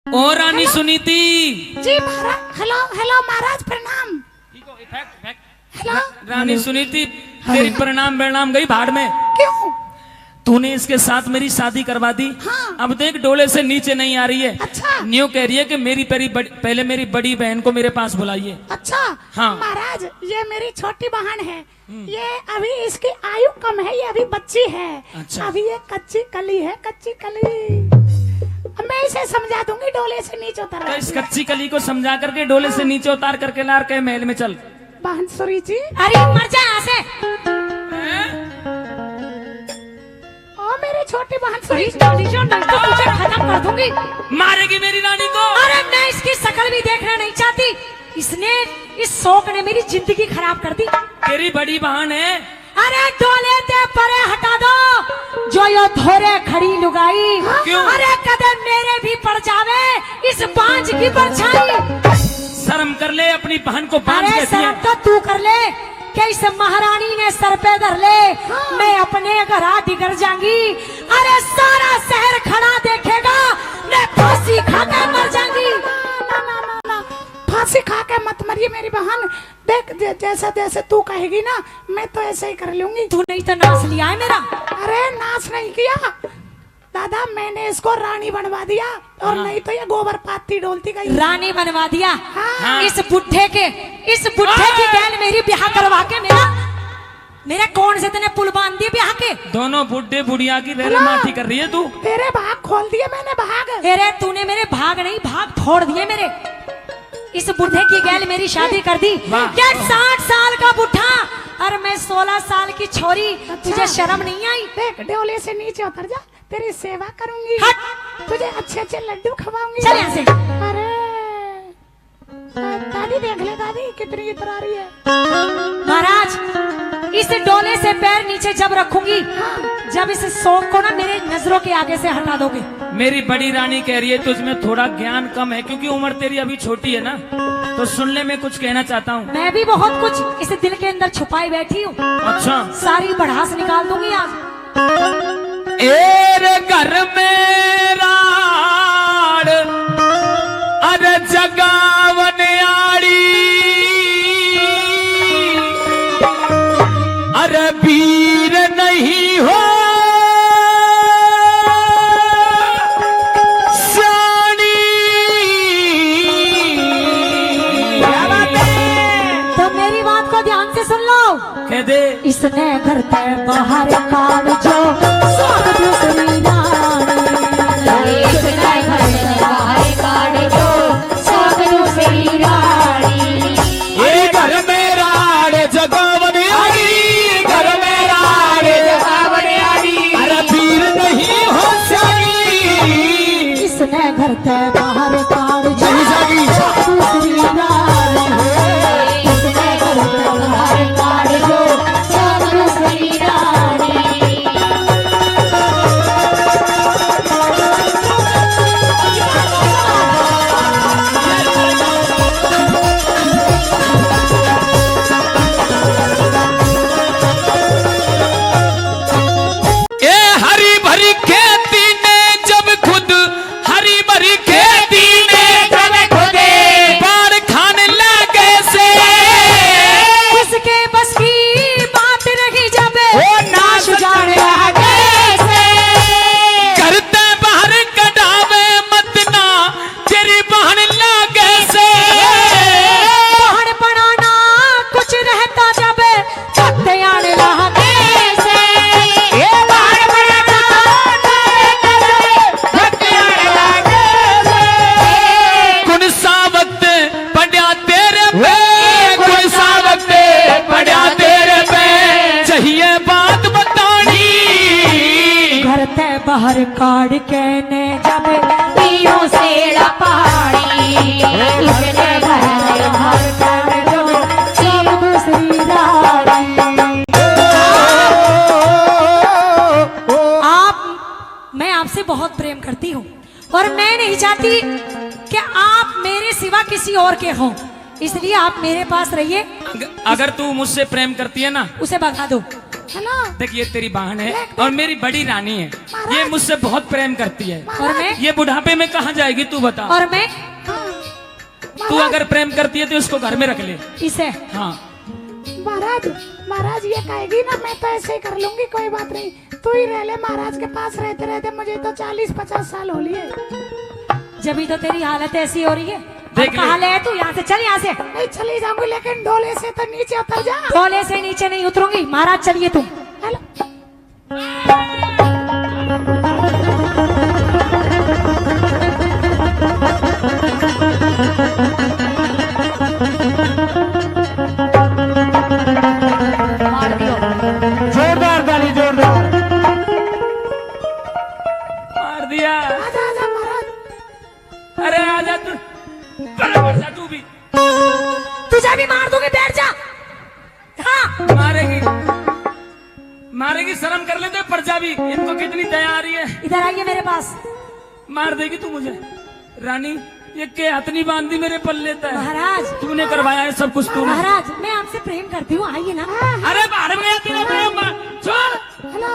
ओ रानी सुनीति जी महाराज। Hello hello महाराज, प्रणाम। Hello रानी सुनीति, तेरी प्रणाम गई भाड़ में। क्यों? तूने इसके साथ मेरी शादी करवा दी। हाँ। अब देख डोले से नीचे नहीं आ रही है। अच्छा। न्यू कह रही है कि पहले मेरी बड़ी बहन को मेरे पास बुलाइए। अच्छा। हाँ। महाराज, ये मेरी छोटी बहन है। ये अभी इसकी आयु कम है, ये अभी बच्ची है। अच्छा। अभी ये कच्ची कली है, कच्ची कली। अब मैं इसे समझा दूंगी, डोले से नीचे उतार। तो इस कच्ची कली को समझा करके डोले से नीचे उतार करके लार के महल में चल। बहन सुरी जी, अरे मर जा यहाँ से। ओ मेरी छोटी बहन सुरी जी, नहीं तो तुझे खत्म कर दूंगी। मारेगी मेरी रानी को। अरे मैं इसकी शक्ल भी देखना नहीं चाहती। इसने, इस शौक ने मेरी जिंदगी खराब कर दी। तेरी बड़ी बहन है। अरे डोले ते परे हटा दो, जो यो धोरे खड़ी लुगाई। क्यों? अरे कदम मेरे भी पड़ जावे इस बांझ की परछाई। शर्म कर ले, अपनी बहन को बांझ अरे कहती है। शर्म तो तू कर ले कि इस महारानी ने सर पे धर ले। मैं अपने घर आ डिगर जाऊंगी। अरे सारा शहर खड़ा देखेगा, मैं फांसी खा के मर जाऊंगी। फांसी खा के मत मरिए मेरी बहन। देख जैसा जैसे तू कहेगी ना, मैं तो ऐसे ही कर लूंगी। तू नहीं तो नाच लिया है मेरा। अरे नाच नहीं किया दादा, मैंने इसको रानी बनवा दिया, और नहीं तो ये गोबर पाती डोलती गई। रानी बनवा दिया। हाँ। इस बुढ़े की गैल मेरी ब्याह करवा के मेरा कौन से तने पुल बांध दिए ब्याह के। दोनों बुढ़े बुढ़िया की रेल माटी कर रही है तू। तेरे भाग खोल दिए मैंने, भाग। अरे तूने मेरे भाग नहीं, भाग फोड़ दिए मेरे। इस बुढ़े की गैल मेरी शादी कर दी। क्या 60 साल का बुढ़ा और मैं 16 साल की छोरी। तुझे शर्म नहीं आई? देख डोले से नीचे उतर जा, तेरी सेवा करूंगी। हट। तुझे अच्छे अच्छे लड्डू खवाऊंगी। चल यहाँ से। अरे दादी देख ले, दादी कितनी इतर आ रही है। महाराज, इस डोले से पैर नीचे जब रखूंगी, जब इस शौक को ना मेरे नजरों के आगे से हटा दोगे। मेरी बड़ी रानी कह रही है तुझमें थोड़ा ज्ञान कम है, क्योंकि उम्र तेरी अभी छोटी है ना। तो सुन ले, मैं कुछ कहना चाहता हूँ। मैं भी बहुत कुछ इस दिल के अंदर छुपाई बैठी हूँ। अच्छा। सारी बढ़ास निकाल दूंगी आज। एरे घर में राड़, अरे जगावन आड़ी, अरे वीर नहीं हो सानी। तो मेरी बात को ध्यान से सुन लो। कह दे। इसने घर पे बाहर काट जो स्वाद दूसरी रानी। इसने घर पे बाहर काट जो स्वाद दूसरी रानी। ये घर में राड़ जगावन आड़ी, घर में राड़ जगावन आड़ी, अरे वीर नहीं हो सानी। इसने घर पे बाहर काट जो दूसरी रानी। इसने घर पे बाहर काट जो स्वाद दूसरी रानी। ए हरी भरी खेती ने जब खुद, हरी भरी खेती ने जब खुद बाढ़ खाने लगे से, उसके बस की बात नहीं जब वो नाश जाने लगे से। करते बाहर कढ़ावे मत ना, तेरी बहन लगे से। पहाड़ बनाना कुछ रहता जब पत्ते आने लगे से। ये बाहर बनाना पत्ते आने लगे से। कौन सा वक्त पड़ा तेरे पे, कौन सा वक्त पड़ा तेरे पे, चाहिए बात बतानी। घर ते बाहर काट के ने जब तीरों से लपाड़ी। इसने घर ते बाहर काट जो सब दूसरी रानी। मैं आपसे बहुत प्रेम करती हूँ और मैं नहीं चाहती कि आप मेरे सिवा किसी और के हों, इसलिए आप मेरे पास रहिए। अगर तू मुझसे प्रेम करती है ना, उसे भगा दो। हेलो देख ये तेरी बहन है और मेरी बड़ी रानी है, ये मुझसे बहुत प्रेम करती है। और मैं ये बुढ़ापे में कहाँ जाएगी तू बता। और मैं तू अगर प्रेम करती है तो इसको घर में रख ले। इसे हाँ महाराज, महाराज ये कहेगी ना मैं तो ऐसे ही कर लूंगी, कोई बात नहीं, तू ही रह ले महाराज के पास रहते रहते मुझे तो 40-50 साल हो लिए। जब तो तेरी हालत ऐसी हो रही है। देख कहाँ ले तू, यहाँ से चल, यहाँ से। नहीं चली जाऊंगी लेकिन डोले से तो नीचे उतर जा। डोले से नीचे नहीं उतरूंगी महाराज, चलिए तुम। हेलो मार दियो। जोरदार ताली, जोरदार। मार दिया। आजा आजा महाराज। अरे आजा तू, बराबर जा तू भी। तुझे भी मार दूंगी, बैठ जा। हाँ मारेगी, मारेगी, शर्म कर लेते प्रजा भी, इनको कितनी दया आ रही है। इधर आइए मेरे पास। मार देगी तू मुझे। रानी ये के हाथ नहीं बांधी मेरे पल्ले तक। महाराज, तूने करवाया है सब कुछ तूने। महाराज मैं आपसे प्रेम करती हूँ, आइए ना। अरे बाहर में तेरा प्रेम छोड़। हेलो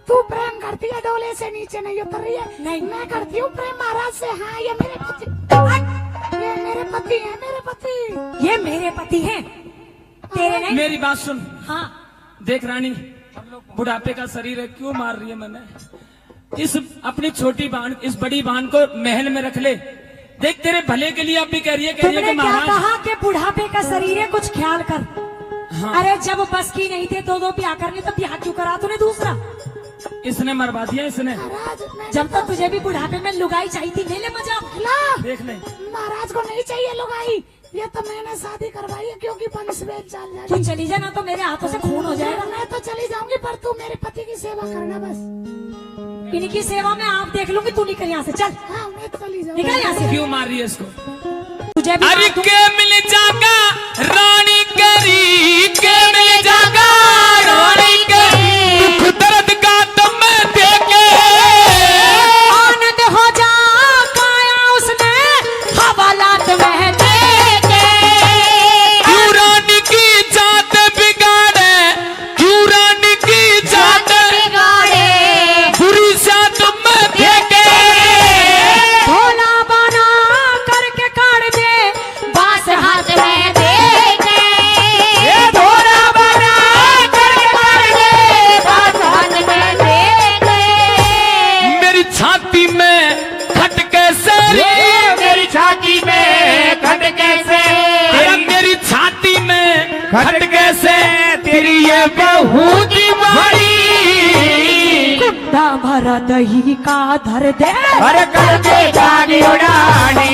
तू प्रेम करती है, डोले से नीचे नहीं उतर रही है। नहीं। मैं करती हूँ प्रेम महाराज से। हाँ ये मेरे पति, ये मेरे पति है, मेरे पति। ये मेरे पति हैं, तेरे नहीं। मेरी बात सुन। हाँ देख रानी, बुढ़ापे का शरीर है, क्यों मार रही है मैंने। इस अपनी छोटी बहन, इस बड़ी बहन को महल में रख ले। देख तेरे भले के लिए अब भी कह रही है तुमने कि क्या महाराज। कहा कि बुढ़ापे का शरीर है, कुछ ख्याल कर। हाँ। अरे जब बस की नहीं थे दो ब्याह करने, तब ब्याह क्यों करा तूने दूसरा। इसने मरवा दिया इसने। महाराज मैंने जब तक तुझे भी बुढ़ापे में लुगाई चाहिए थी, ले ले मजा। हेलो देख ले, महाराज को नहीं चाहिए लुगाई, ये तो मैंने शादी करवाई है क्योंकि वंश वेद चल तू जाएगी। चली जा ना तो मेरे हाथों से खून हो जाएगा। मैं तो चली जाऊंगी पर तू मेरे पति की सेवा करना बस। इनकी सेवा में आप देख लूंगी, तू निकल यहाँ से, चल हाँ मैं तो चली जाऊंगी। निकल यहाँ से। क्यों मार रही है इसको। तुझे भी अरे मार दूं। के मिल जागा रानी करी, के मिल जागा रानी करी, दुख दर्द का दम देके आनंद हो जा पाया उसने हवालात में देके। क्यों रानी की जात बिगाड़े, क्यों रानी की जात बिगाड़े बुरी जात में देके। भोला बना करके काट दे, बांस हाथ में देके। भोला बना करके काट दे, बांस हाथ में देके। मेरी छाती में खटके से, मेरी छाती में खटके से, अरे मेरी छाती में खटके से तेरी ये बहू की बड़ी। कुत्ता भरा दही का धर दे। अरे करके जागी उड़ानी,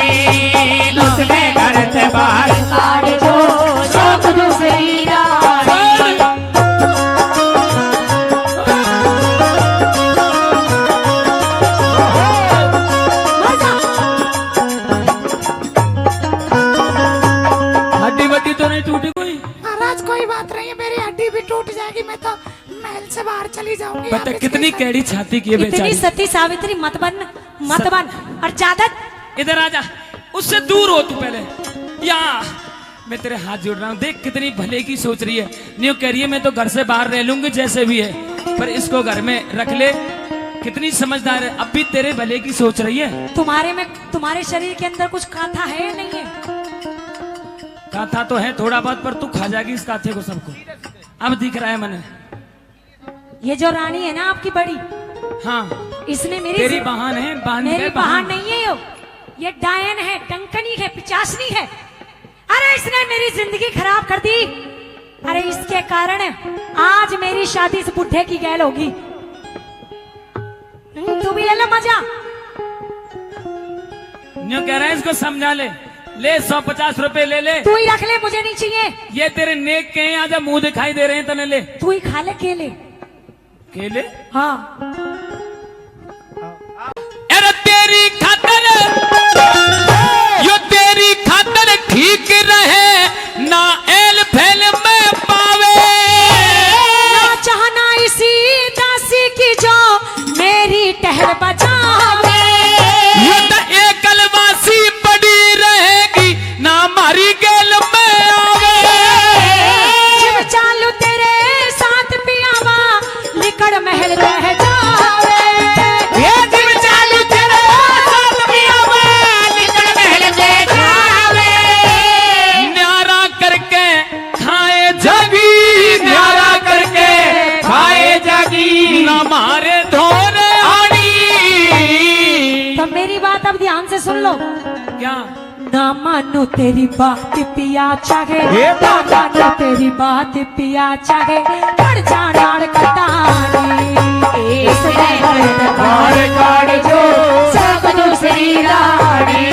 उसने घर से बाहर काट जो शौक दूसरी रानी। हड्डी वड्डी तो नहीं टूटी कोई। महाराज कोई बात नहीं है, मेरी हड्डी भी टूट जाएगी, मैं तो महल से बाहर चली जाऊंगी। बता आप कितनी इसके कैडी छाती की है इतनी बेचारी। सती सावित्री मत बन, मत बन। और ज्यादा इधर आजा, उससे दूर हो तू पहले। यहाँ मैं तेरे हाथ जोड़ रहा हूँ, देख कितनी भले की सोच रही है। न्यू कह रही है मैं तो घर से बाहर रह लूंगी जैसे भी है, पर इसको घर में रख ले। कितनी समझदार है, अब भी तेरे भले की सोच रही है। तुम्हारे में, तुम्हारे शरीर के अंदर कुछ काथा है या नहीं है। काथा तो है थोड़ा बहुत, पर तू खा जाएगी इस काथे को सबको। अब दिख रहा है मैंने। ये जो रानी है ना आपकी बड़ी, हाँ इसने मेरी तेरी बहन है, बहन मेरी है, बहन नहीं है ये डायन है, टंकनी है, पिचासनी है। अरे इसने मेरी जिंदगी खराब कर दी। अरे इसके कारण आज मेरी शादी इस बुढ़े की गैल होगी। तू भी ले ले मजा। न्यू कह रहा है इसको समझा ले। ले 150 रुपए ले ले। तू ही रख ले, मुझे नहीं चाहिए। ये तेरे नेक के हैं, आजा मुंह दिखाई दे रहे हैं तने। ले तू ही खा ले केले। केले। हाँ अरे तेरी खातर, यो तेरी खातर ठीक रहे ना एल फैल में पावे। ना चाहना इसी दासी की जो मेरी टहल बजावे। ये तो एकलवासी पड़ी रहेगी ना मारी गेल में आवे। जब चालू तेरे साथ पिया से सुन लो। क्या? ना मानो तेरी बात पिया चाहे, ये ना मानो तेरी बात पिया चाहे, कर जाना कटानी। इसने बाहर काट जो सब दूसरी रानी।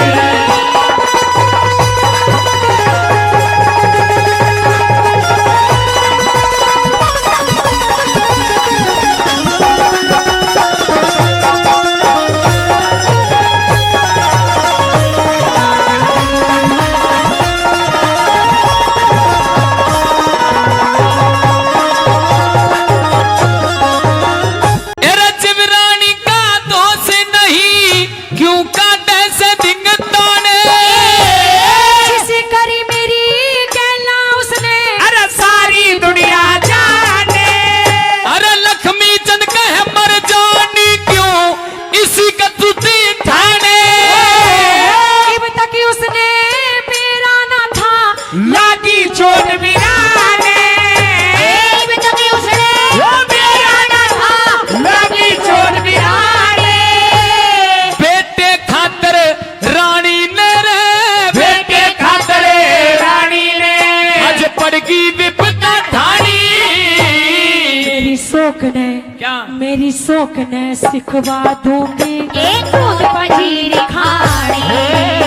मेरी शौक ने सिखवा दूंगी एक दूध पंजीरी खानी।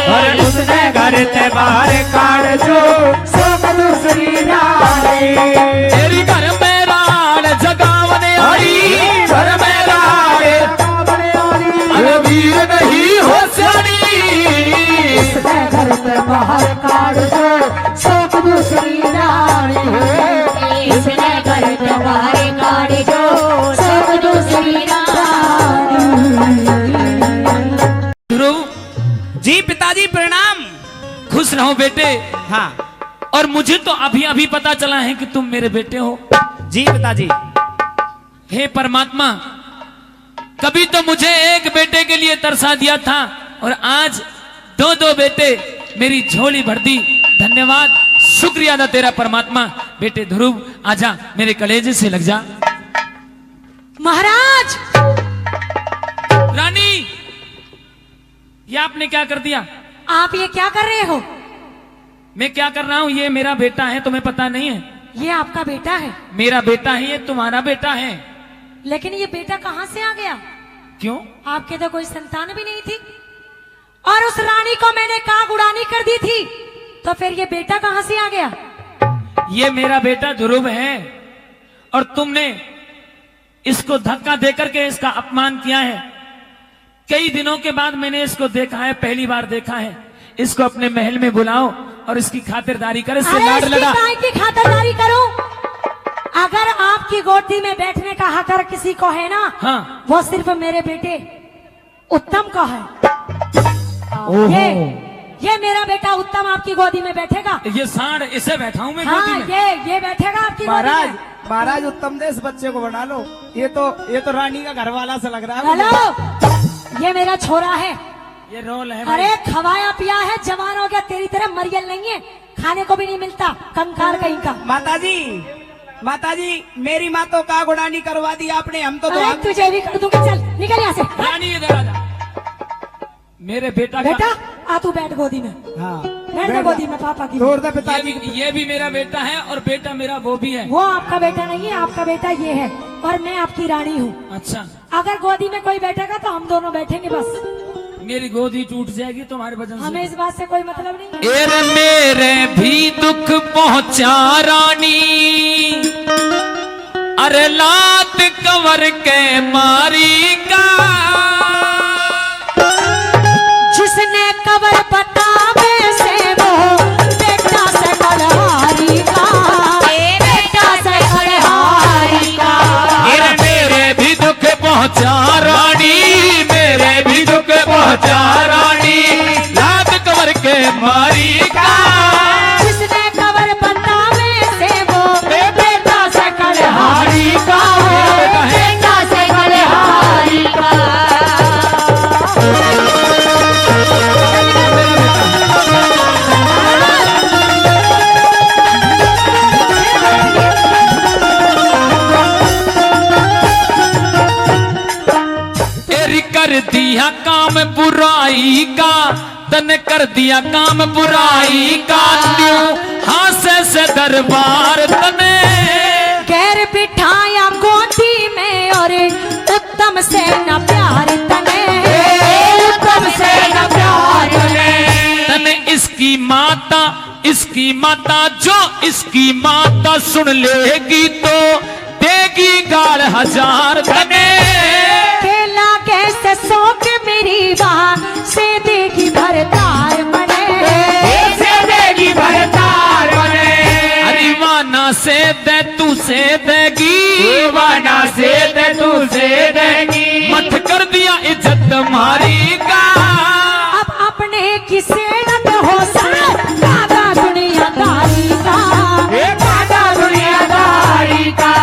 और उसने घर से बाहर काट जो सब दूसरी रानी। तेरी घर में राण जगावने आई, घर में रानी जगावने आई, अरे वीर नहीं हो सड़ी। उसने घर से बाहर काट जो सब दूसरी रानी। इसने घर से बाहर काट जो सब दूसरी रानी। ध्रुव जी पिताजी प्रणाम। खुश रहो बेटे। हाँ और मुझे तो अभी अभी पता चला है कि तुम मेरे बेटे हो। जी पिताजी। हे परमात्मा, कभी तो मुझे एक बेटे के लिए तरसा दिया था और आज दो दो बेटे मेरी झोली भर दी। धन्यवाद, शुक्रिया अदा तेरा परमात्मा। बेटे ध्रुव आजा, मेरे कलेजे से लग जा। महाराज रानी, ये आपने क्या कर दिया? आप ये क्या कर रहे हो? मैं क्या कर रहा हूँ? ये मेरा बेटा है, तुम्हें पता नहीं है? ये आपका बेटा है, मेरा बेटा है, ये तुम्हारा बेटा है। लेकिन ये बेटा कहाँ से आ गया? क्यों? आपके तो कोई संतान भी नहीं थी और उस रानी को मैंने काग उड़ानी कर दी थी, तो फिर ये बेटा कहाँ से आ गया? ये मेरा बेटा ध्रुव है और तुमने इसको धक्का देकर के इसका अपमान किया है। कई दिनों के बाद मैंने इसको देखा है, पहली बार देखा है। इसको अपने महल में बुलाओ और इसकी खातिरदारी कर, इससे लाड इसकी लड़ा। काहे की खातिरदारी करूं? अगर आपकी गोदी में बैठने का हक अगर किसी को है ना, हाँ। वो सिर्फ मेरे बेटे उत्तम का है। ये मेरा बेटा उत्तम आपकी गोदी में बैठेगा। ये सांड, इसे बैठाऊं मैं हाँ, गोदी में? ये बैठेगा आपकी गोदी महाराज में। महाराज उत्तम दे इस बच्चे को बना लो। ये तो रानी का घर वाला सा लग रहा है मुझे। हेलो, ये मेरा छोरा है। ये रोल है भाई। अरे खवाया पिया है, जवान हो गया, तेरी तरह मरियल नहीं है, खाने को भी नहीं मिलता, कंकार कहीं का। माताजी मेरी माँ तो कागुड़ानी करवा दी आपने, हम तो अरे तुझे भी कर दूंगी, चल निकल यहाँ से। रानी इधर आ जा। मेरे बेटा का बेटा आ तू बैठ गोदी में, हाँ बैठ जा गोदी में पापा की। छोड़ दे ये पिताजी। ये भी मेरा बेटा है और बेटा मेरा वो भी है। वो आपका बेटा नहीं है, आपका बेटा ये है और मैं आपकी रानी हूँ। अच्छा, अगर गोदी में कोई बैठेगा तो हम दोनों बैठेंगे बस, मेरी गोदी टूट जाएगी तुम्हारे वजह हमें से। इस बात से कोई मतलब नहीं है। एर मेरे भी दुख पहुंचा रानी, अरे लात कवर के मारी का। जिसने कबर बतावे से वो बेटा से कलहारी का, बेटा से कलहारी का। एर मेरे भी दुख पहुंचा रानी, मेरे भी दुख पहुंचा रानी, लात कवर के मारी का। जिसने कबर बतावे से वो बेटा से कलहारी का, बेटा है। बेटा से कलहारी का। तने कर दिया काम बुराई का, त्यों हासे से दरबार तने गैर बिठाया गोदी में और उत्तम से न प्यार तने, उत्तम से न प्यार तने इसकी माता जो इसकी माता सुन लेगी तो देगी गाल 1000 तने, खेला कैसे सो के मेरी बात से देगी भरतार बने, से देगी भरतार बने, अरिवाना से दे तू से देगी, वाना से दे तू से देगी, मत कर दिया इज्जत तुम्हारी का, अब अपने किसे न हो सर दादा दुनियादारी का, दादा दुनियादारी का।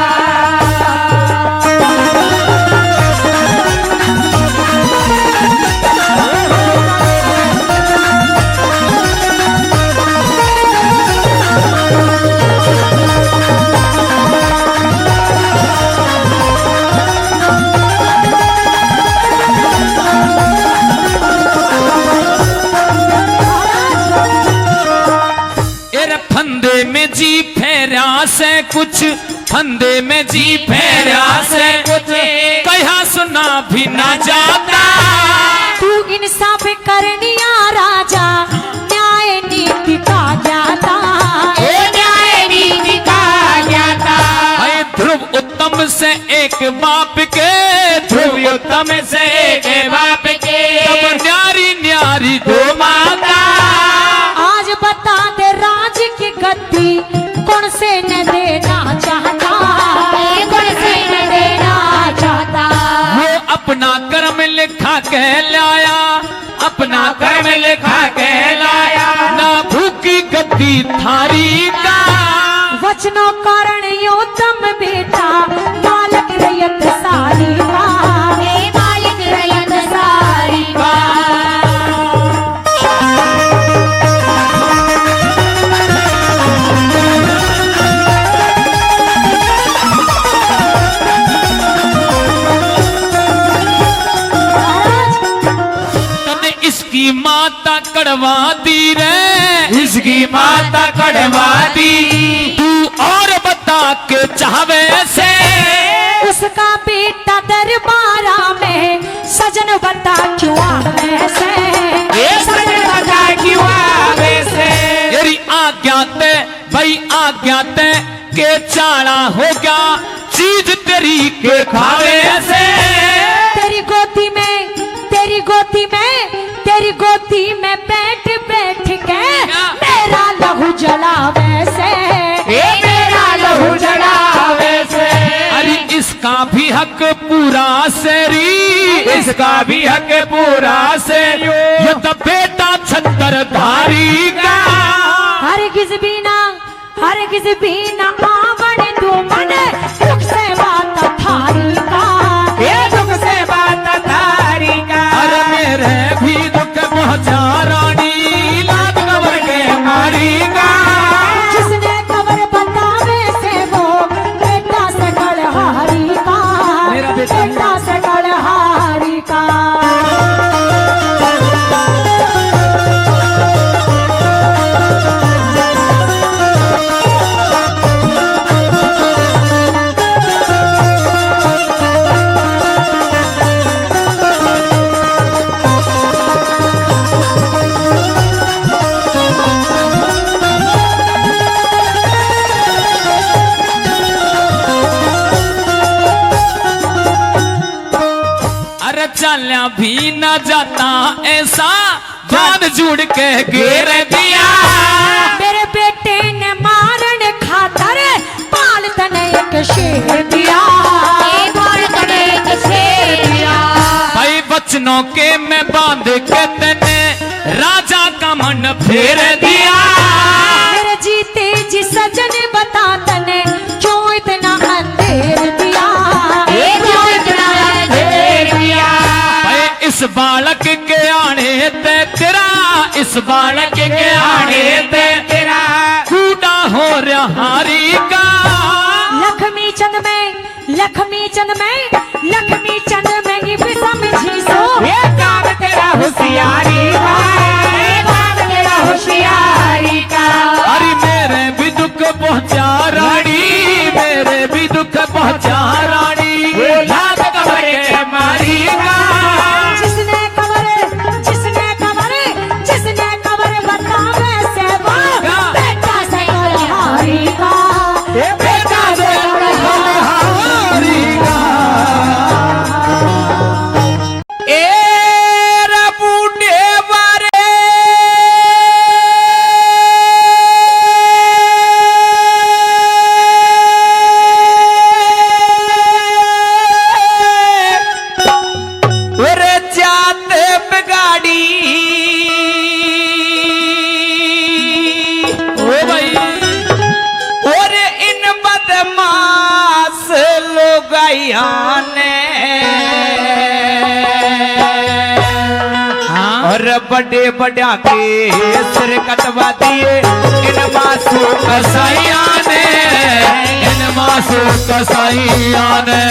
फंदे में जी फेरा से कुछ, फंदे में जी फेरा से कुछ, कहा सुना भी ना जाता, तू इंसाफ करनिया राजा न्याय नीति का ज्ञाता, न्याय नीति का ज्ञाता, है ध्रुव उत्तम से एक बाप के, ध्रुव उत्तम से एक बाप के, तब न्यारी न्यारी दो माता, आज बता दे राज की गद्दी कौन से न देना चाहता, कौन से न देना चाहता, वो अपना कर्म लिखा के लाया, अपना कर्म लिखा के लाया, ना भूखी गद्दी थारी का, वचनों कारण योतम बेटा मालक रैयत सारी का, मालिक रैयत सारी का, तने इसकी माता कड़वा दी रे, इसकी माता कड़वा दी, तू और बता के चाहवे से, उसका बेटा दरबारा में सजन बता क्यों आवे से, ये सजन बता क्यों आवे से, तेरी आज्ञा ते भाई आज्ञा ते के चाला हो गया चीज तेरी के खावे से, तेरी गोदी में तेरी गोदी में तेरी गोदी में बैठ बैठ के मेरा लहू जलावे से, ये मेरा लहू जलावे से, अरे इसका भी हक पूरा सेरी, इसका भी हक पूरा से, ये तो बेटा छतर धारी का, हरगिज भी ना आवण तू मन दुख से बात थारी का, ये दुख से बात तारी का, अरे मेरे भी दुख पहुंचा रानी लाद कबर के मारी का, जिसने खबर बतावे से वो बेटा से कलहारी का, मेरा बेटा से कलहारी का, अरे चलिया भी न जाता ऐसा बांध जुड़ के घेर दिया, मेरे बेटे ने मारन खातर पाल तने एक शेर दिया, भाई बचनों के मैं बांध के तने राजा का मन फेर दिया, मेरे जीते जी सजन बता तने क्यों इतना अंधेर दिया, भाई इस बालक के आने ते तेरा, इस बालक के आने ते तेरा कूड़ा हो रहा हारी का, लक्ष्मी चंद में ही भी समझी सो, ये काम तेरा होशियारी का, भाइया ने और बड़े बड़ा के सिर कटवा दिए इन मासूम कसाइया ने, इन मासूम कसाइया ने।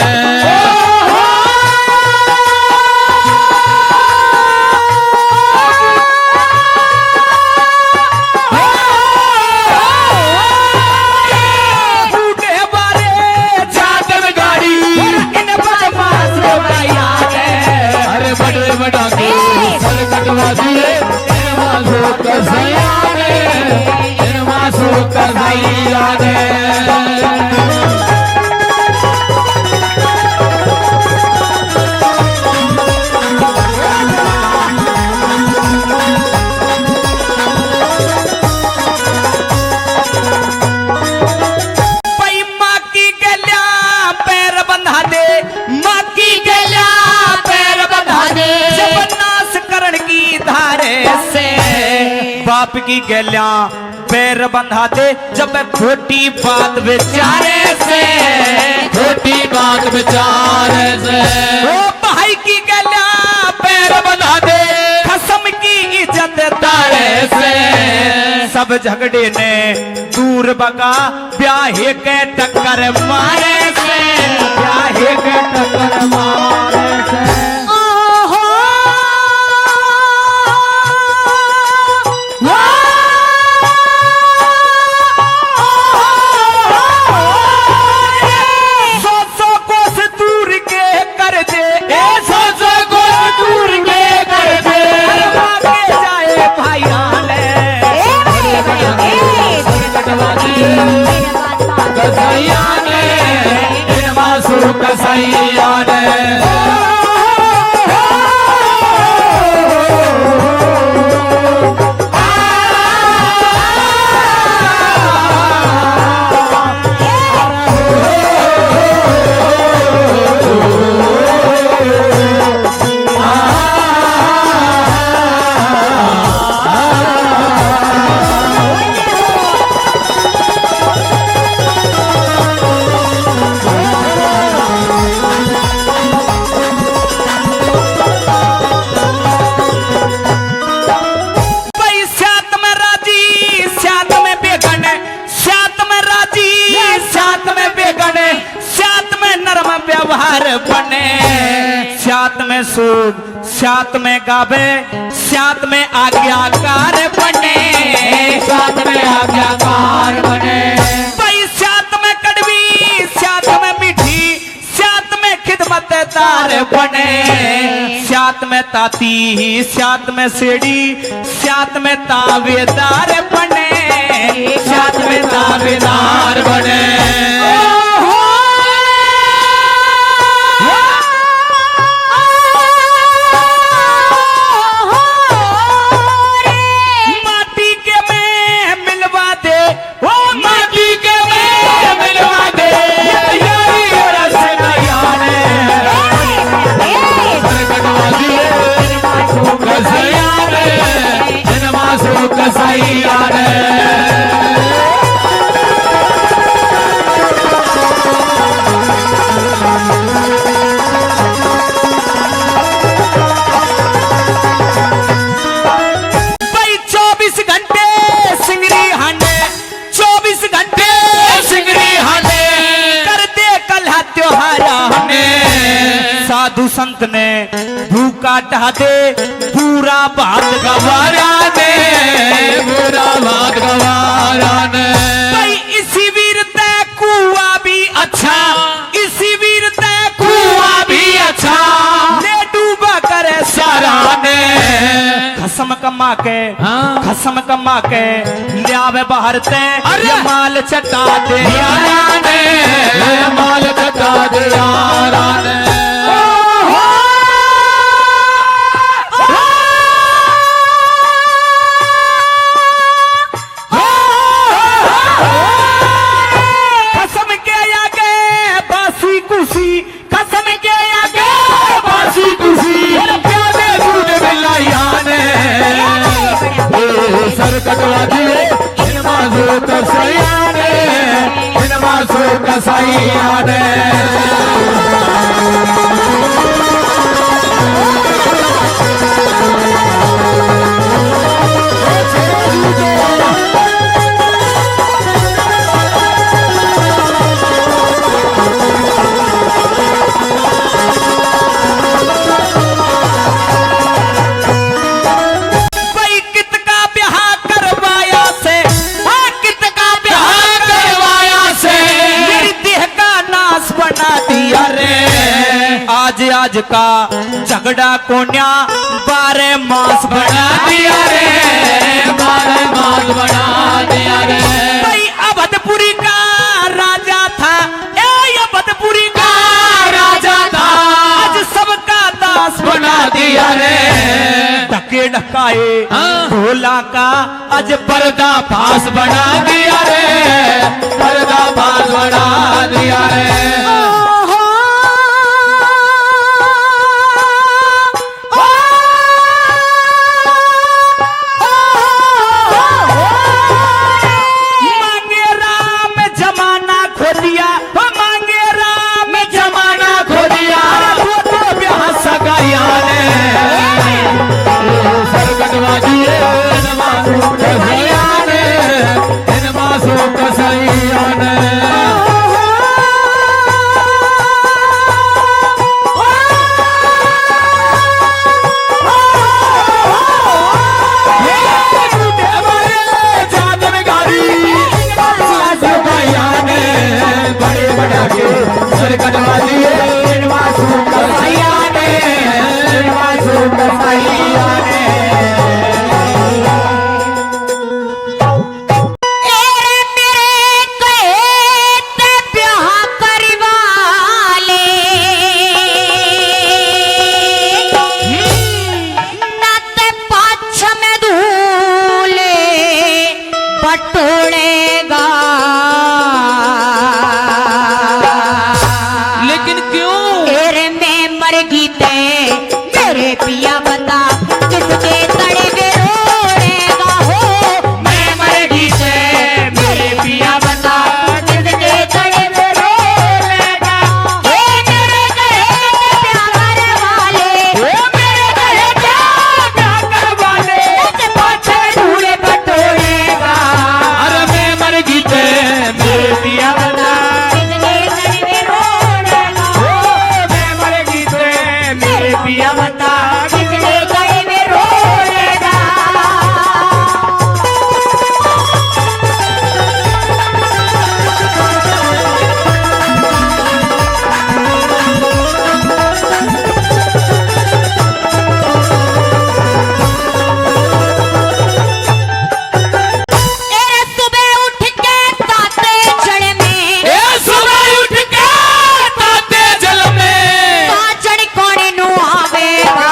कटवा दिए इन मासूम कसाइया ने, इन मासूम कसाइया ने। भाई माँ की गलिया पैर बंधा दे, माँ की गलिया पैर बंधा दे जब नाश करण की धारे से। बाप की गलिया पैर बंधा दे जब खोटी बात बेचारे से, छोटी बात बेचारे से। ओ भाई की गलिया पैर बंधा दे खसम की इज्जत तारे से। सब झगड़े ने दूर बगा ब्याहे के टक्कर मारे से, ब्याहे के टक्कर मारे से। कसाइया ने, इन मासूम कसाइया ने। साथ में सूद, साथ में गावे, साथ में आज्ञाकार बने, साथ में आज्ञाकार बने। भाई साथ में कड़वी, साथ में मीठी, साथ में खिदमतदार बने। साथ में ताती, साथ में सीढ़ी, साथ में तावेदार बने, साथ में तावेदार बने। कसाइया ने। भाई 24 घंटे सिंगरी हांडे, 24 घंटे सिंगरी हांडे करते कल्हा त्योहारा हमें। साधु संत ने भूखा ढहा दे पूरा बात गवारा ने, पूरा बात गवारा ने। भाई इसी वीर तय कुआ भी अच्छा, इसी वीर तय कुआ भी अच्छा ले डूबा करे सारा ने। खसम कमा के, हाँ। खसम कमा के लियावे बाहर ते अरे! माल चटा दे यारा ने, माल चटा दे यारा ने। सर कटवा दिए इन मासूम कसाइया ने, इन मासूम कसाइया ने। समाज का झगड़ा कोन्या 12 मास बना दिया रे 12 मास बना दिया रे भाई अवधपुरी का राजा था अवधपुरी का राजा था आज सबका दास बना दिया रे धक्के ढकाए हाँ। भोला का आज पर्दा फास बना दिया रे पर्दा फास बना दिया रे मांगे राम जमाना खो दिया मांगे राम जमाना खो दिया तो ब्याह सगाया ने सरकटवाजी नमाज़ों कसैया ने नमाज़ों कसैया ने सरकटवाजी नमाज़ों कसैया ने नमाज़ों कसैया ने लेकिन क्यों तेरे में मर गई ते मेरे पिया बता किसके तड़े वे रोएगा हो मैं मर गई ते मेरे पिया बता किसके तड़े वे रोएगा हे मेरे गए प्यार वाले हे मेरे गए प्यार वाले ते पाछे ढूंढे बटोरेगा अरे मैं मर गई थे मेरे पिया बता किसके तड़े वे रोएगा मैं मर गई थे मेरे पिया बता किसके तड़े वे रोएगा तेरे सुबह उठ के ताते चढ़ में ए सुबह उठ के ताते जल में पाचड़ कोने नु आवेगा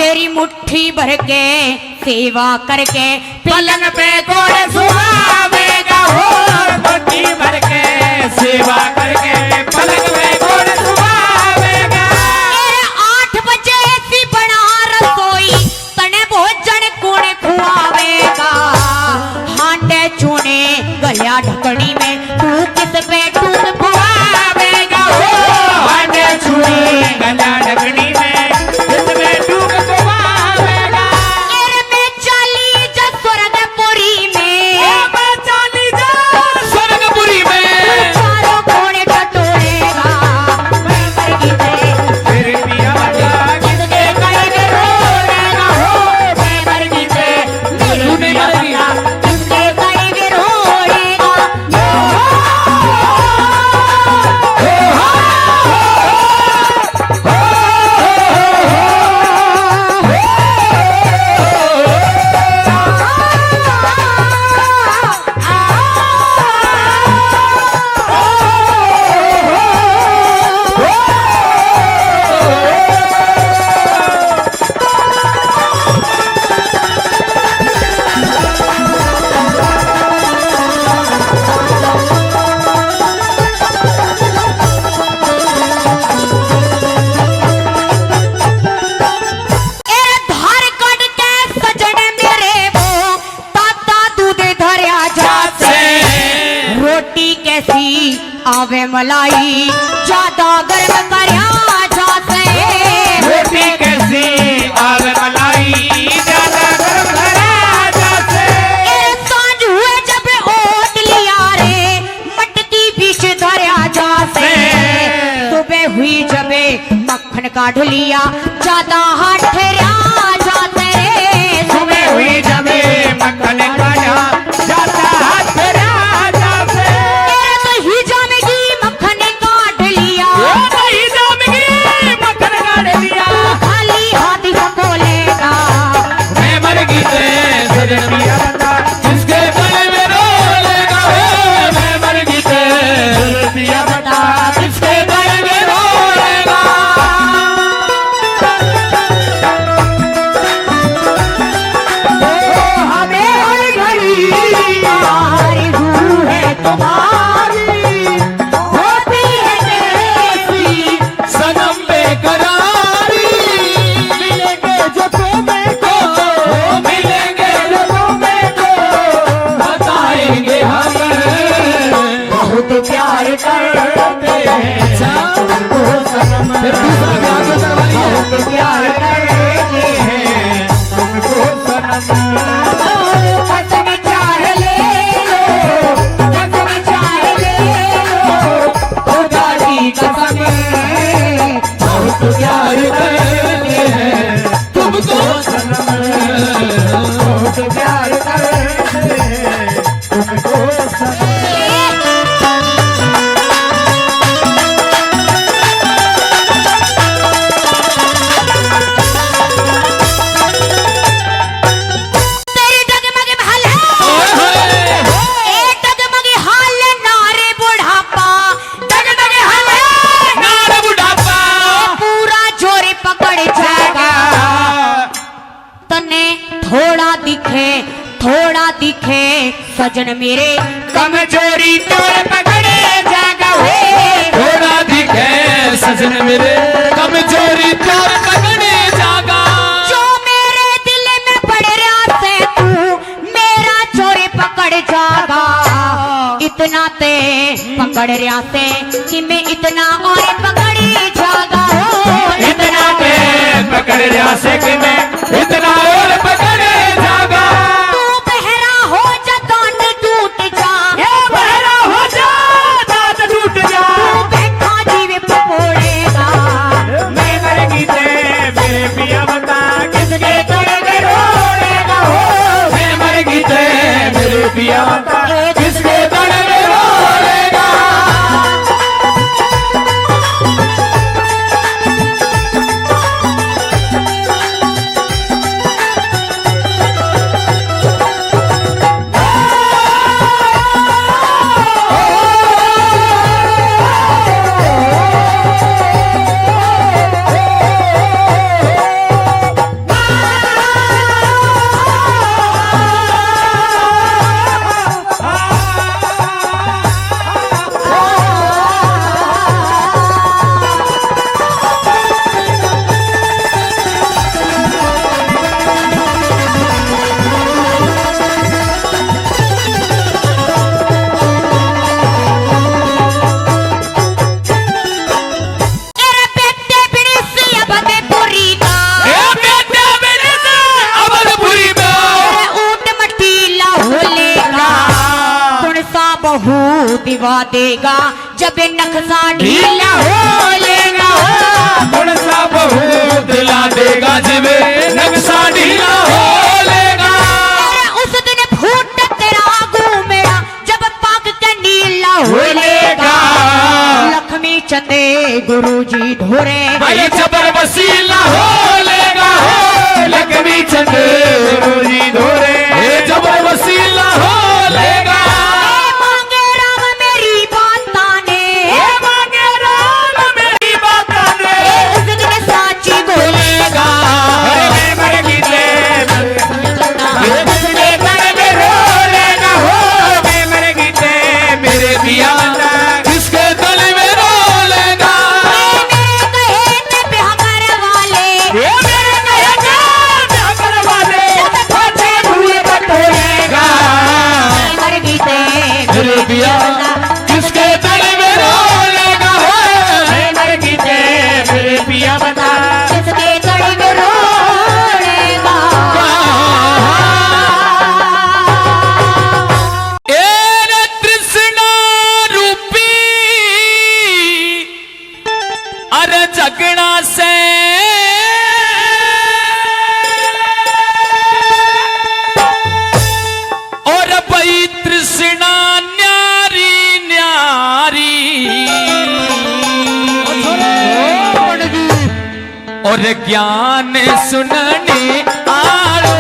तेरी मुट्ठी भर के सेवा करके पलंग पे कोने सुहावेगा हो मुट्ठी भर के सेवा करके पलंग में गोड़ सुहावेगा तेरे 8 बजे सी बना रसोई तने भोजन कोने खुआवेगा हांडे चूने गलिया ढकनी में तू किस पे दूध खुआवेगा हो हांडे छुरी गला ढकनी में जिसमें डूब कुआवेगा तेरे में चाली जो स्वर्गपुरी में चाली जा स्वर्गपुरी में चारों कोने टटोरेगा मैं मर गई ते मेरे पिया बता किसके कहे वे रोएगा हो मैं मर गई ते मेरे तू नहीं पिया मरेगी। बता किसके कहे वे रोएगा एरे धार कट के सजन मेरे वो ताता दूध धरया जाते रोटी कैसी आवे मलाई ज्यादा गर्म करया जाते रोटी कैसी आग मलाई ज्यादा गर्म करा जाते एरे सांझ हुए जब ओट लिया रे मटकी बीच धरया जाते सुबह हुई जबे मक्खन काढ़ लिया ज्यादा हठरा जाते सुबह हुई जबे मक्खन काढ़ा जाता हाथ राजा से तेरे तो ही जामेगी मक्खन काढ़ लिया नहीं जामगी मक्खन सजन पिया बता किसके गले में रोलेगा मैं मर गई तेरे पिया बता किसके गले में रोलेगा हमें हर घड़ी तुम्हारी रूह है तुम्हारी होती है कैसी सनम बेकरारी मिलेंगे जो तुम्हें को मिलेंगे जो तुम्हें को बताएंगे हम बहुत प्यार करते हैं तुमको सनम फिर दूसरा प्यार जो करवानी है बहुत प्यार करते हैं तुमको सनम कसम चाहे ले लो कसम चाहे ले लो खुदा की कसम बहुत प्यार करते हैं तुमको बहुत प्यार करते हैं तुमको सनम तेरी डगमग भले ए डगमग हाल नारे बुढ़ापा डगमग हले नार बुढ़ापा पूरा जोरे पकड़ जाएगा तने थोड़ा दिखे सजन मेरे कमजोरी तोड़ पकड़े जागा थोड़ा दिखे सजन मेरे कमजोरी तोर पकड़े जागा जो मेरे दिल में पड़ रहा से तू मेरा चोरी पकड़ जागा इतना ते पकड़ रहा से कि मैं इतना और पकड़ी जागा इतना पे पकड़ रहा से कि मैं इतना और पकड़े जागा तू बहरा हो जा दांत टूट जा बहरा हो जा दांत टूट जा तू बैठा जीव पकोड़ेगा मैं मर गई मेरे पिया बता किसके गले में रोलेगा मैं मर गई मेरे पिया बता किसके गले में रोलेगा एरे बेटे बिड़ी से अब दे पूरी का एरे ऊंट मटीला होलेगा कौन सा बहू दिवा देगा जब ये नक्शा ढीला होलेगा सा बहू दिला देगा जब नक्शा ढीला हो लेगा एरे उस दिन फूट तेरा आगू मेरा जब पाक के नीला होलेगा लक्ष्मी चंदे गुरुजी धोरे भाई जबर वसीला हो लेगा लक्ष्मी चंद रोजी धोरे जबर वसीला हो लेगा मांगे राम मेरी बात ताने मांगे राम मेरी बात ने उस दिन साची बोलेगा मैं मर गई किसके गले में रोलेगा मैं मर गई मेरे पिया किसके गले में रोलेगा मेरे कहे ने ब्याह करे वाले मेरे कहे जान वाले फटे हुए बटोरेगा मर गई मेरे पिया किसके गले में रोलेगा मैं मर गई मेरे पिया बता किसके गले में रोलेगा एरे तृष्णा रूपी अरे जगना से और भई तृष्णा न्यारी न्यारी और ज्ञान सुनने आरो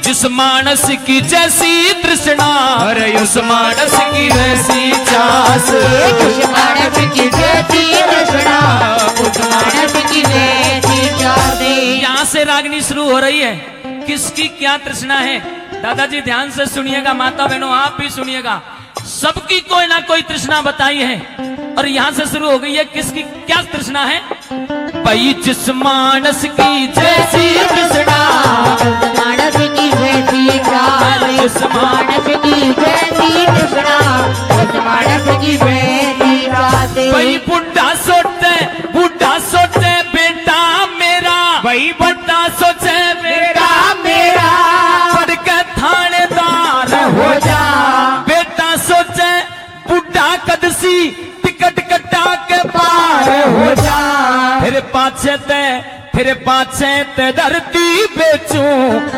जिस मानस की जैसी तृष्णा, अरे उस मानस की वैसी चास। उस मानस की जैसी तृष्णा, उस मानस की वैसी चास। यहाँ से रागनी शुरू हो रही है। किसकी क्या तृष्णा है? दादाजी ध्यान से सुनिएगा, माता बहनों आप भी सुनिएगा। सबकी कोई ना कोई तृष्णा बताई है और यहाँ से शुरू हो गई है। किसकी क्या तृष्णा है? भाई जिस मानस की जैसी तृष्णा, उस मानस की वैसी चास। उस मानस की वैसी तृष्णा, उस मानस की वैसी चास। भाई बुढ़ा सोचे बेटा मेरा, भाई बुढ़ा सोचे बेटा मेरा, पढ़ के थानेदार हो जा। बेटा सोचे बुढ़ा कदसी टिकट कटा के पार हो जा। फिर पाछे ते धरती बेचूं,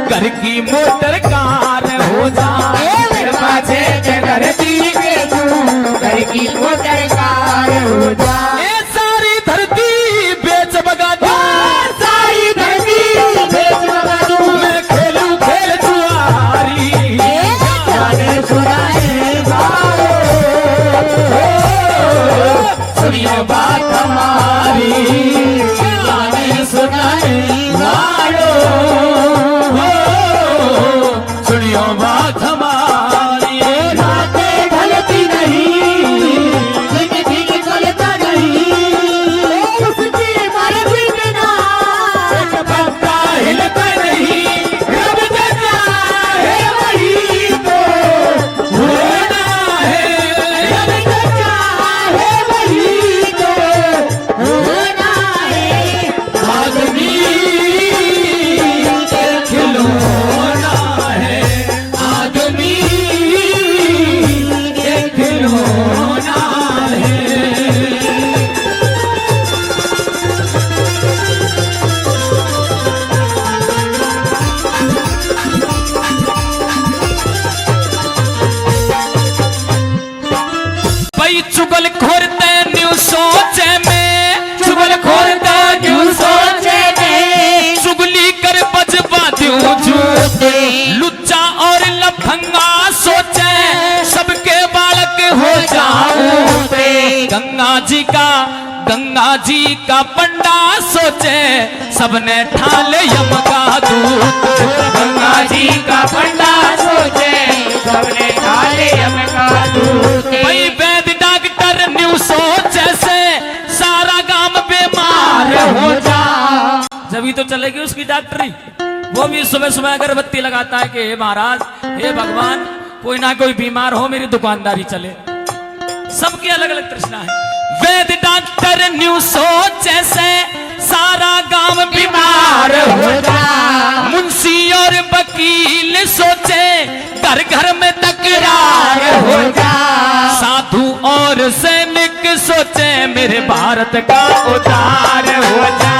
घर की मोटर कार हो जा। फिर पाछे ते धरती बेचूं, घर की मोटर कार हो जा। ये सारी धरती बेच बगा दूं, सारी धरती बेच बगा दूं। मैं खेलूं खेल जुआरी, गाने सुनाए गाओ, सुनिए बात हमारी, गाने सुनाए गाओ, सुनियो बात हमारी। रातें ढलती नहीं, दिन भी निकलता नहीं, उसकी मर्जी बिना पत्ता हिलता नहीं, रब जैसा है वही तो होना है। रब जैसा है वही तो होना है। आदमी एक खिलौना है, आदमी एक खिलौना है। भाई चुगल खोरते न्यू सोचे में, चुगल खोरते न्यू सोचे में, चुगली कर बजवा दूं झूठे। लुच्चा और लफंगा सोचे सबके बालक हो जाऊं पे। गंगा जी का पंडा सोचे सबने ठाले यम का दूत। गंगा जी का पंडा सोचे सबने ठाले यम का दूत। भाई वैद डॉक्टर न्यू सोचे से सारा गांव बीमार हो जा। जब तो चलेगी उसकी डॉक्टरी। वो भी सुबह सुबह अगरबत्ती लगाता है कि हे महाराज, हे भगवान, कोई ना कोई बीमार हो, मेरी दुकानदारी चले। सबकी अलग अलग तृष्णा है। वैद डॉक्टर न्यू सोचे से सारा गांव बीमार हो जा। मुंशी और वकील सोचे घर घर में तकरार हो जा। साधु और सैनिक सोचे मेरे भारत का उद्धार हो जा।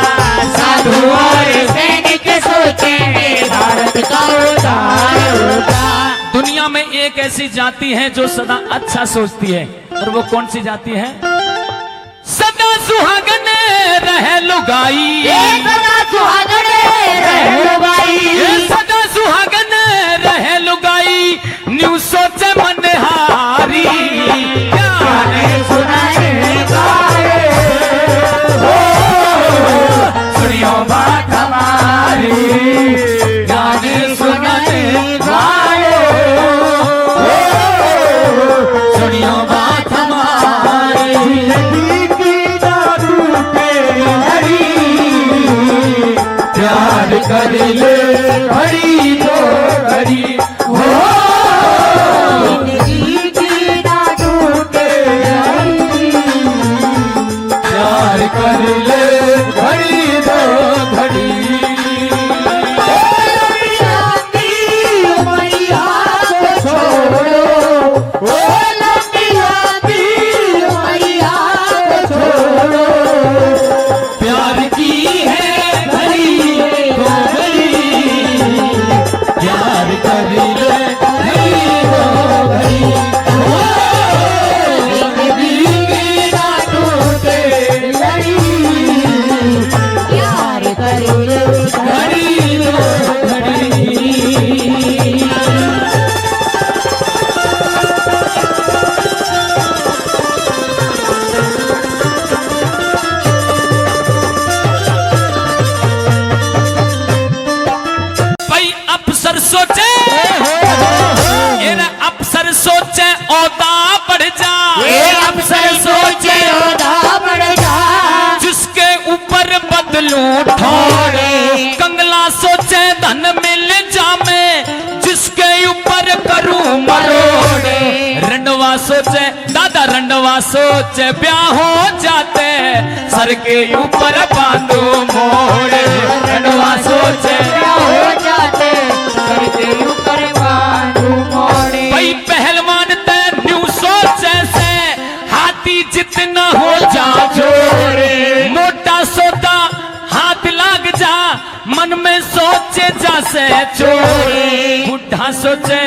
साधु और सैनिक सोचे मेरे भारत का उद्धार हो जा। दुनिया में एक ऐसी जाति है जो सदा अच्छा सोचती है, और वो कौन सी जाति है? सदा सुहागन रहे लुगाई, सदा सुहागन रहे लुगाई, सदा सुहागन रहे लुगाई, न्यू सोचे मनहारी। गाने सुनाए गाए, सुनियो बात हमारी, गाने सुनाए गाए, सुनियो बात हमारी। प्यार कर ले घड़ी तो घड़ी हो, जिंदगी की ना टूटे हरी। प्यार कर ले घड़ी तो घड़ी। मैया को छोड़ो, ओ लंबिया दी मैया को छोड़ो। प्यार की है घड़ी तो घड़ी, प्यार कर ले घड़ी तो घड़ी हो, जिंदगी की ना टूटे हरी। यूं ठोड़े। कंगला सोचे धन मिल जामे जिसके ऊपर करूं मरोड़े। रंडवा सोचे दादा रंडवा सोचे ब्याह हो जाते सर के ऊपर बांधू मोड़े। रंडवा सोचे क्या हो जाते सर के ऊपर बांधू मोड़े। भाई पहलवान ते न्यू सोचे से हाथी जितना हो जा जोड़े। मोटा सोता हाथ लाग जा मन में सोचे जा से चोरे। बुढ़ा सोचे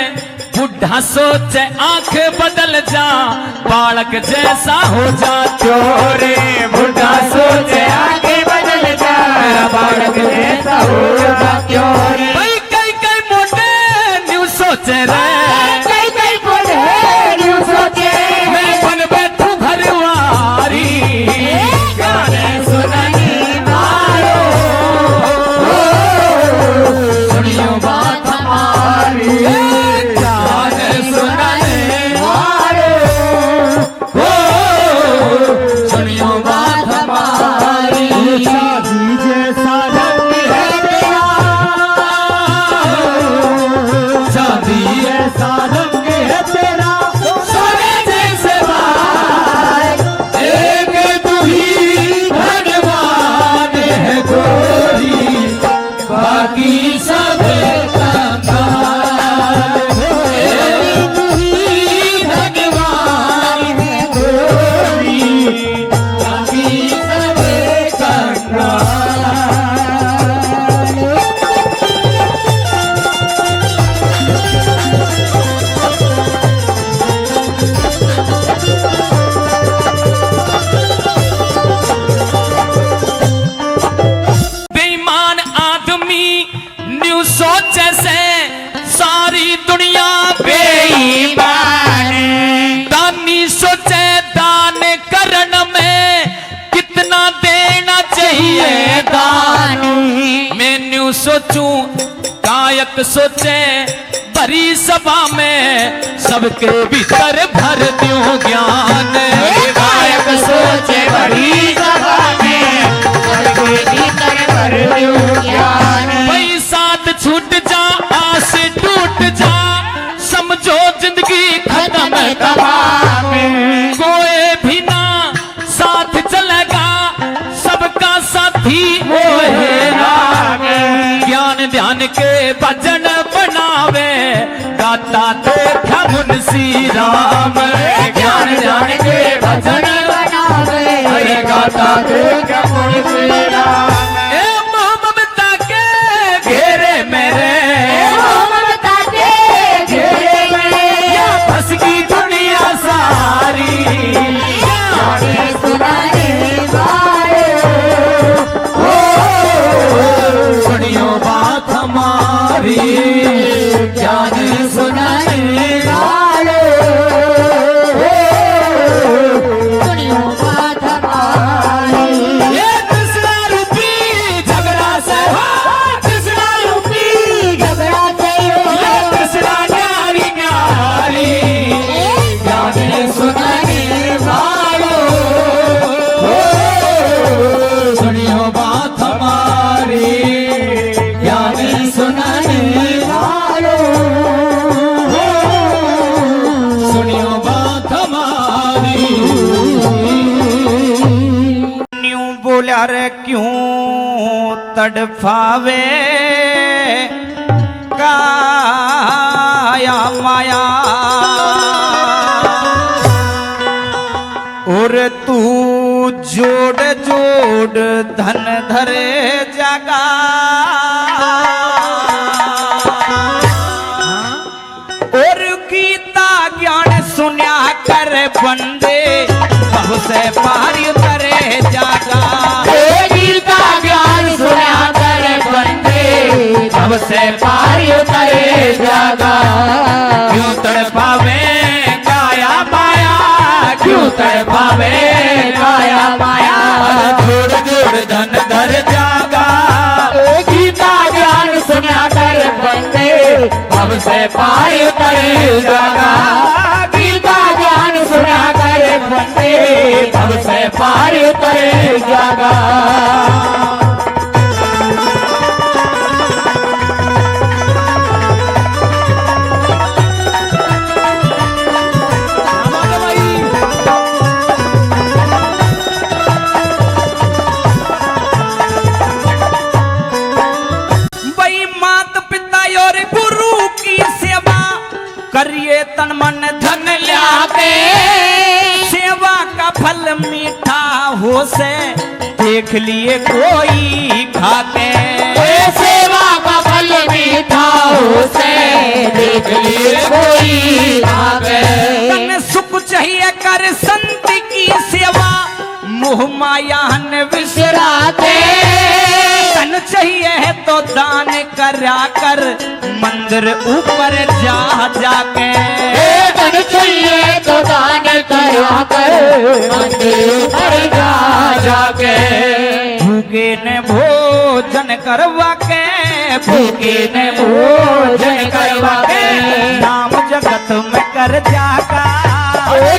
आंख बदल जा बालक जैसा हो जा चोरे। बुढ़ा सोचे आंख बदल जा बालक जैसा हो जा चोरे। भाई कई मोटे न्यू सोचे रे कई बोले न्यू सोचे मैं बन बैठू घरवारी गाने सुनाई मारो। सुनियो बात हमारी गाने सुनाई मारो। सुनियो बात हमारी शादी ऐसा रंग है तेरा सोने जैसे बाल। एक तू ही भगवान है गोरी बाकी सब कंगाल। एक तू ही भगवान है गोरी बाकी सब कंगाल। बेईमान आदमी न्यू सोचे से सारी दुनिया बेईमान। दानी सोचे दान करन में कितना देना चाहिए दान। मैं न्यू सोचूं गायक सोचे भरी सभा में सबके भीतर भर दूं ज्ञान। गायक सोचे भरी सभा में सबके भीतर भर दूं ज्ञान। भाई साथ छूट जा आस टूट जा समझो जिंदगी खत्म तबाह में। कोई भी ना साथ चलेगा सबका साथी वो है राम। ज्ञान ध्यान के भजन बनावे गाता देखा मुंशी राम। ज्ञान ध्यान के भजन बनावे अरे गाता देखा मुंशी राम। ए मोह ममता के घेरे मेरे ममता के घेरे में या फंस गई दुनिया सारी। गाने सुनाने वाले सुनियो बात हमारी ज्ञान सुनाने वाले। सुनियो बात हमारी। ये कृष्णा रूपी झगड़ा से हो कृष्णा रूपी झगड़ा चाहिए ये कृष्णा न्यारी न्यारी ज्ञान सुनाने वालों। सुनियो बात हमारी ज्ञान सुनाने वालों। सुनियो बात हमारी। न्यू बोला रे क्यों तड़फावे काया माया। और तू जोड़ जोड़ धन धरे जगा। और गीता ज्ञान सुन्या कर बंदे अब से पार उतरे जागा। गीता ज्ञान सुना कर बंदे अब से पार उतरे जागा। क्यों तड़पावे काया माया क्यों तड़पावे काया माया। जोड़ जोड़ धन धर जागा गीता ज्ञान सुना कर बंदे अब से पार उतरे जागा। गीता ज्ञान सुना कर बंदे अब से पार उतरे जागा। हो से देख लिए कोई खाके सेवा का फल मीठा हो से देख लिए कोई आगे। तन सुख चाहिए कर संत की सेवा मोह माया न विसराते। तन चाहिए है तो दान करा कर मंदिर ऊपर जा जाके। तन चाहिए तो दान करा कर मंदिर पर जा जाके। भूखे ने भोजन करवा के भूखे ने भोजन करवा के। नाम जगत में कर जागा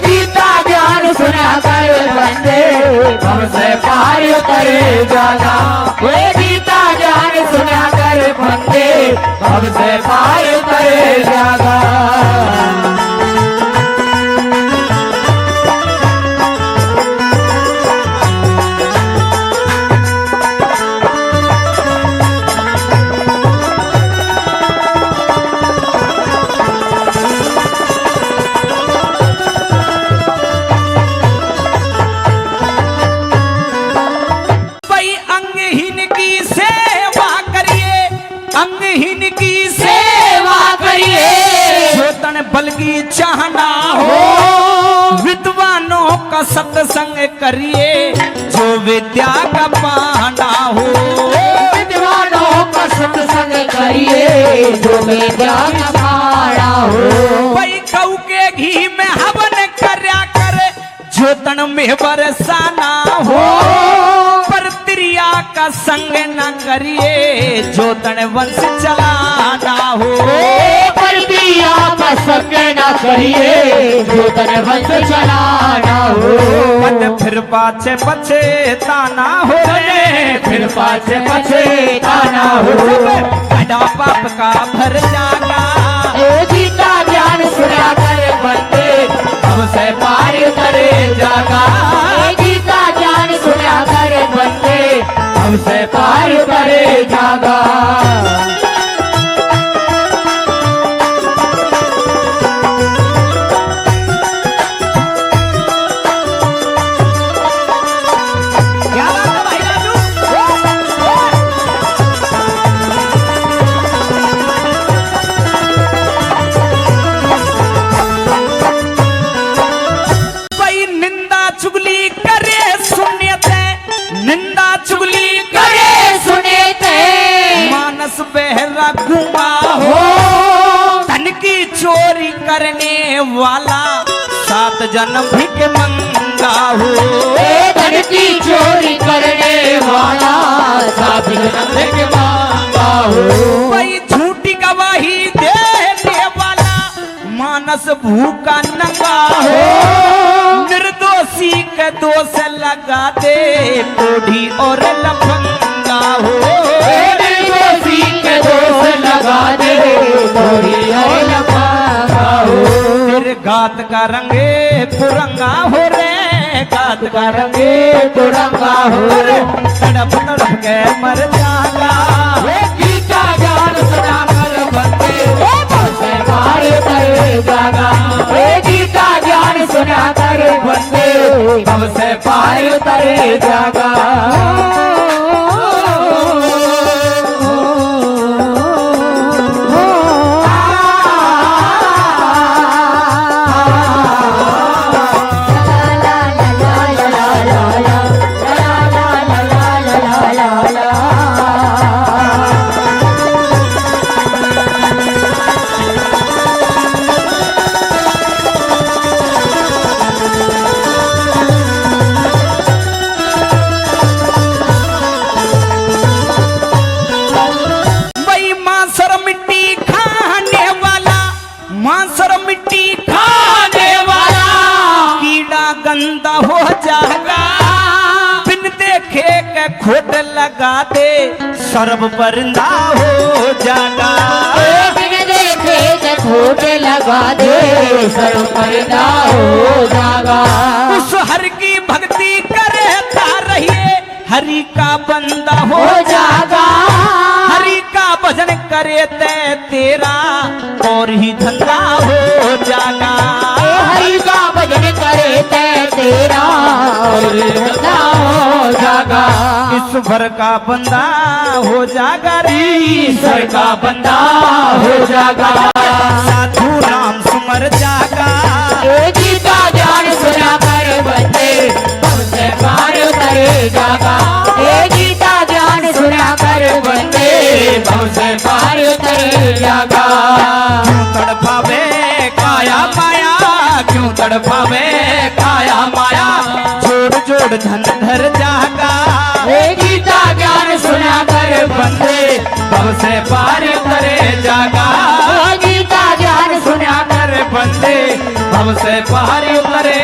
गीता ज्ञान सुना कर बंदे हमसे पार करे जाना। गीता ज्ञान सुना कर बंदे हमसे पार करे जाना। अंगहीन की सेवा करिए जो तन बल की चाहना हो। विद्वानों का सत्संग करिए जो विद्या का पाना हो। विद्वानों का सत्संग करिए जो विद्या का पाना हो। भाई गऊ के घी में हवन कर्या कर जो तन में बरसाना हो। पर त्रिया का संग न करिए जो तन वंश चलाना हो। पर त्रिया का संग न करिए जो तन वंश चलाना हो। बट फिर पाछे पछताना हो रे फिर पाछे पछताना हो। बड़ा पाप का भर जागा गीता ज्ञान सुना कर बंदे हमसे पार करे जागा। गीता ज्ञान सुना कर बंदे हमसे पार करे जागा। क्या बात है भाई राजू? भाई निंदा चुगली करे सुनियते निंदा चुगली करे सुने थे मानस बहरा गुमा हो। धन की चोरी करने वाला 7 जन्म भिख मंगा हो। धन की चोरी करने वाला 7 जन्म भिख मांगा हो। भाई झूठी गवाही देने वाला मानस भूखा नंगा हो। निर्दोषी के दोष लगा दे कोढ़ी और लफंगा हो। निर्दोषी के दोष लगा दे कोढ़ी और लफंगा हो। तेरे घात का रंगे पुरंगा हो रे घात का रंगे तुरंगा हो। तड़प तड़प के मर जागा। गीता ज्ञान सुना कर बंदे हमसे पार करे जागा। गीता ज्ञान सुना कर बंदे हमसे पार करे जागा। गंदा हो जाएगा। बिन देखे के खोट लगा दे सर्व परिंदा हो जाएगा। बिन देखे के खोट लगा दे सर्व परिंदा हो जाएगा। उस हर की भक्ति करता रहिए हरि का बंदा हो जाएगा। हरि का भजन करे ते तेरा और ही धंधा हो जाएगा। हरि का भजन करे ते तेरा और ही धंधा ईश्वर का बंदा हो जागा रे, ईश्वर का बंदा हो जागा, साधु नाम सुमर जागा, गीता ज्ञान सुना कर बंदे हमसे पार करे जागा, गीता ज्ञान सुना कर बंदे हमसे पार करे जागा। क्यों तड़पावे काया माया, क्यों तड़पावे काया माया, जोड़ जोड़ धन धर जागा, गीता ज्ञान सुना कर बंदे हमसे पार करे जागा, गीता ज्ञान सुना कर बंदे हमसे पार करे